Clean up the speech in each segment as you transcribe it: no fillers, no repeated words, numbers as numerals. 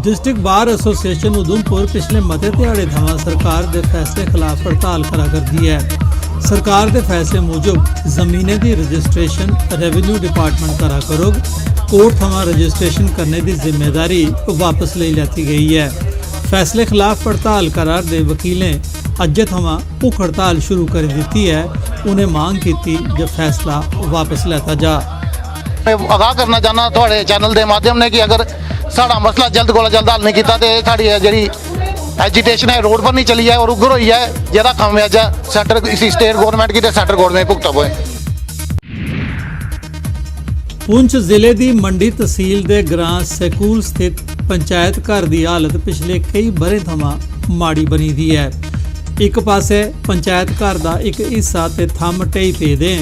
District bar association Udhampur पिछले मते ध्याड़े थमां सरकार के फैसले खिलाफ हड़ताल करा करदी है। सरकार के फैसले मूजब जमीनें की रजिस्ट्रेशन रेवेन्यू डिपार्टमेंट करा करोग, कोर्ट थमां रजिस्ट्रेशन करने की जिम्मेदारी वापस ले लेती गई है। फैसले खिलाफ हड़ताल करार दे वकीलें अज्ज थमां भुख हड़ताल शुरू कर दी है। उन्हें मांग की जो फैसला वापस लेता जा। आगाह करना चाहना थोड़े चैनल के माध्यम ने कि अगर साड़ा मसला जल्द को जल्द हल नहीं किया तो साड़ी जी एजिटेशन है रोड पर नहीं चली है और उग्र हुई है, जिहदा खामियाजा सेंटर इसी स्टेट गवर्नमेंट की सेंटर गवर्नमेंट भुगता हुए। पुंछ जिले की मंडी तहसील के ग्रां सैकूल स्थित पंचायत घर की हालत पिछले कई बरे थमां माड़ी बनी दी है। एक पासे पंचायत घर का एक हिस्सा ते थम ढेई पेदे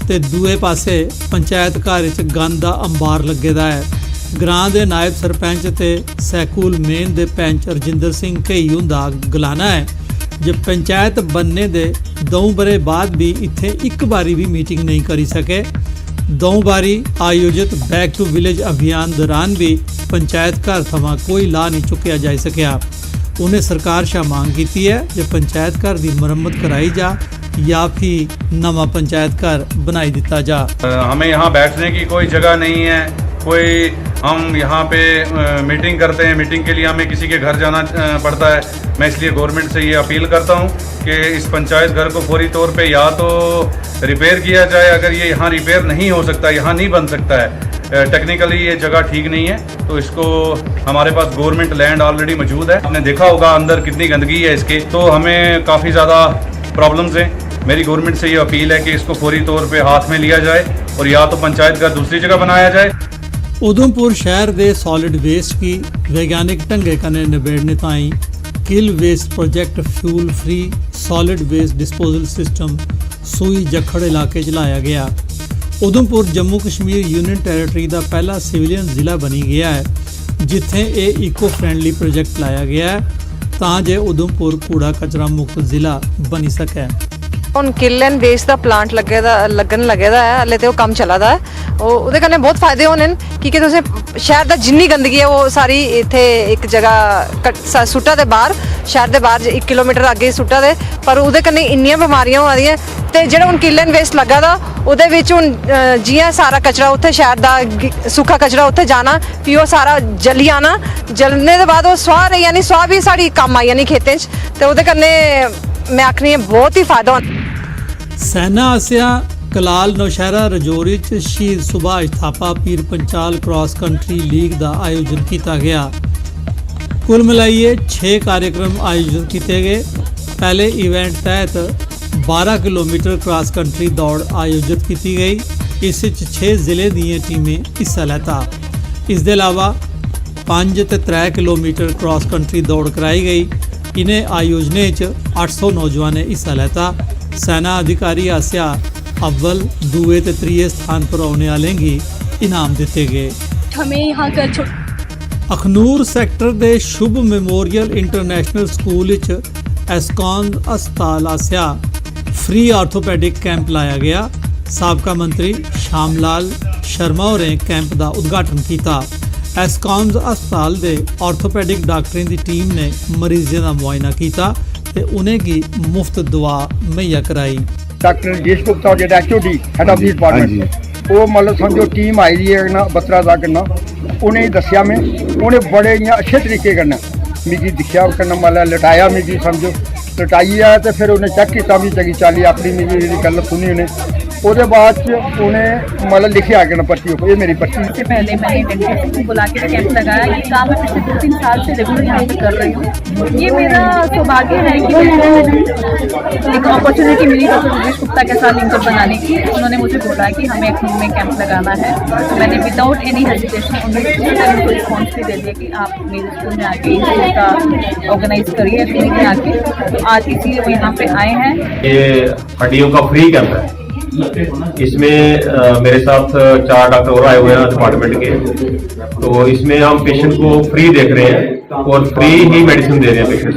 ते दूए पासे पंचायत घर च गंद दा अंबार लगे दा है। ग्रां दे नायब सरपंच ते सैकूल मेन दे पैंच रजिंदर सिंह कई हुंदा गलाना है जो पंचायत बनने दे 2 बरे बाद भी इत्थे एक बारी भी मीटिंग नहीं करी सके। 2 बारी आयोजित बैक टू विलेज अभियान दौरान भी पंचायत घर थमां कोई लाह नहीं चुकया जा सकिया। उन्हें सरकार शाह मांग की है जो पंचायत घर की मरम्मत कराई जा या फिर नवा पंचायत घर बनाई दिता जा। हमें यहाँ बैठने की कोई जगह नहीं है, कोई हम यहाँ पे मीटिंग करते हैं, मीटिंग के लिए हमें किसी के घर जाना पड़ता है। मैं इसलिए गवर्नमेंट से ये अपील करता हूँ कि इस पंचायत घर को फौरी तौर पे या तो रिपेयर किया जाए, अगर ये यहाँ रिपेयर नहीं हो सकता, यहाँ नहीं बन सकता है, टेक्निकली ये जगह ठीक नहीं है, तो इसको हमारे पास गवर्नमेंट लैंड ऑलरेडी मौजूद है। आपने देखा होगा अंदर कितनी गंदगी है इसके, तो हमें काफ़ी ज़्यादा प्रॉब्लम्स हैं। मेरी गवर्नमेंट से ये अपील है कि इसको फौरी तौर पे हाथ में लिया जाए और या तो पंचायत घर दूसरी जगह बनाया जाए। उधमपुर शहर के सॉलिड वेस्ट की वैज्ञानिक ढंगे कने निबेड़ने ताईं kill waste project fuel free solid waste disposal system Sui Jakhar इलाके च लाया गया। उधमपुर जम्मू कश्मीर यूनियन टैरेटरी का पहला सिविलियन जिला बनी गया है जिथे ये इको फ्रेंडली प्रोजेक्ट लाया गया है तां जे उधमपुर कूड़ा कचरा मुक्त जिला बनी सके। ਹੁਣ ਕਿਲ ਐਂਡ ਵੇਸਟ ਦਾ ਪਲਾਂਟ ਲੱਗਣ ਲੱਗੇਦਾ ਹੈ, ਹਲੇ ਤੇ ਉਹ ਕੰਮ ਚੱਲਦਾ ਹੈ। ਉਹਦੇ ਕਰਨੇ ਬਹੁਤ ਫਾਇਦੇ ਹੋਣੇ ਨੇ ਕਿ ਤੁਸੀਂ ਸ਼ਹਿਰ ਦਾ ਜਿੰਨੀ ਗੰਦਗੀ ਹੈ ਉਹ ਸਾਰੀ ਇੱਥੇ ਇੱਕ ਜਗ੍ਹਾ ਸੁੱਟਾ ਦੇ ਬਾਹਰ, ਸ਼ਹਿਰ ਦੇ ਬਾਹਰ 1 ਕਿਲੋਮੀਟਰ ਅੱਗੇ ਸੁੱਟਾ ਦੇ, ਪਰ ਉਹਦੇ ਕਰਨੇ ਇੰਨੀਆਂ ਬਿਮਾਰੀਆਂ ਆ ਰਹੀਆਂ ਤੇ ਜਿਹੜਾ ਹੁਣ ਕਿਲ ਐਂਡ ਵੇਸਟ ਲੱਗਾ ਦਾ ਉਹਦੇ ਵਿੱਚ ਹੁਣ ਜੀਆਂ ਸਾਰਾ ਕਚਰਾ ਉੱਥੇ ਸ਼ਹਿਰ ਦਾ ਸੁੱਕਾ ਕਚਰਾ ਉੱਥੇ ਜਾਣਾ, ਫਿਰ ਉਹ ਸਾਰਾ ਜਲੀ ਆਣਾ, ਜਲਨੇ ਦੇ ਬਾਅਦ ਉਹ ਸਵਾਹ ਰਹੀ ਯਾਨੀ ਸਵਾਹ ਵੀ ਸਾਡੀ ਕੰਮ ਆਈ ਯਾਨੀ ਖੇਤਾਂ 'ਚ ਤੇ ਉਹਦੇ ਕਰਨੇ मैं आखनी है बहुत ही फायदा। सैना आसिया कलाल नौशहरा रजौरी च शहीद सुभाष थापा पीर पंचाल क्रॉस कंट्री लीग का आयोजन किया गया। कुल मिलाइए 6 कार्यक्रम आयोजित किए गए। पहले इवेंट तहत 12 किलोमीटर क्रॉस कंट्री दौड़ आयोजित की गई। इस 6 जिले दी टीमें हिस्सा लैता। इस दे अलावा 5 ते 3 किलोमीटर क्रॉस कंट्री दौड़ कराई गई। इन्हें आयोजने 800 नौजवान ने हिस्सा लेता। सेना अधिकारी आसिया अव्वल दूए ते त्रीए स्थान पर आने वाले गी इनाम दिते गए। हमें यहाँ का अखनूर सैक्टर के शुभ मेमोरियल इंटरनेशनल स्कूल एस्कॉन अस्पताल आसिया फ्री आर्थोपैडिक कैंप लाया गया। साबका मंत्री श्यामलाल शर्मा होरें कैंप का उद्घाटन किया। एस्कॉन अस्पताल के आर्थोपैडिक डॉक्टरों की टीम ने मरीजों का मुआयना किया ते उन्हें की मुफ्त दवा मुहैया कराई। डॉक्टर राजेश गुप्ता जो HOD head of the department वो मतलब समझो टीम आई दी है ना बत्रा तक ना उन्हें दसिया में उन्हें बड़े इयां अच्छे तरीके कन्नै मिगी दिखा करना मतलब लटाया मिगी समझो लटाइया तो फिर उन्हें चेक किया भी चंगी चाली अपनी मिगी जी गल सुनी उन्हें ਉਹਦੇ ਬਾਅਦ ਚ ਉਹਨੇ मतलब लिखिया कि पर्ची ये मेरी पर्ची। इससे पहले मैंने डेंटिस्ट को बुला के कैंप लगाया। ये काम मैं पिछले 2-3 साल से रेगुलर यहाँ पे कर रही हूँ। ये मेरा सौभाग्य है कि मैंने एक अपॉर्चुनिटी मिली डॉक्टर राजेश गुप्ता के साथ लिंकअप बनाने की। उन्होंने मुझे बोला कि हमें अखनूर में कैंप लगाना है, तो मैंने विदाउट एनी हेजिटेशन उनको रिस्पॉन्स भी दे दिया कि आप मेरे स्कूल में आके इस का ऑर्गेनाइज करिए अखनूर में आके। तो आज इसलिए वो यहाँ पे आए हैं। ये हड्डियों का फ्री कैंप है। इसमें मेरे साथ 4 डॉक्टर और आए हुए हैं डिपार्टमेंट के, तो इसमें हम पेशेंट को फ्री देख रहे हैं और फ्री ही मेडिसिन दे रहे हैं पेशेंट।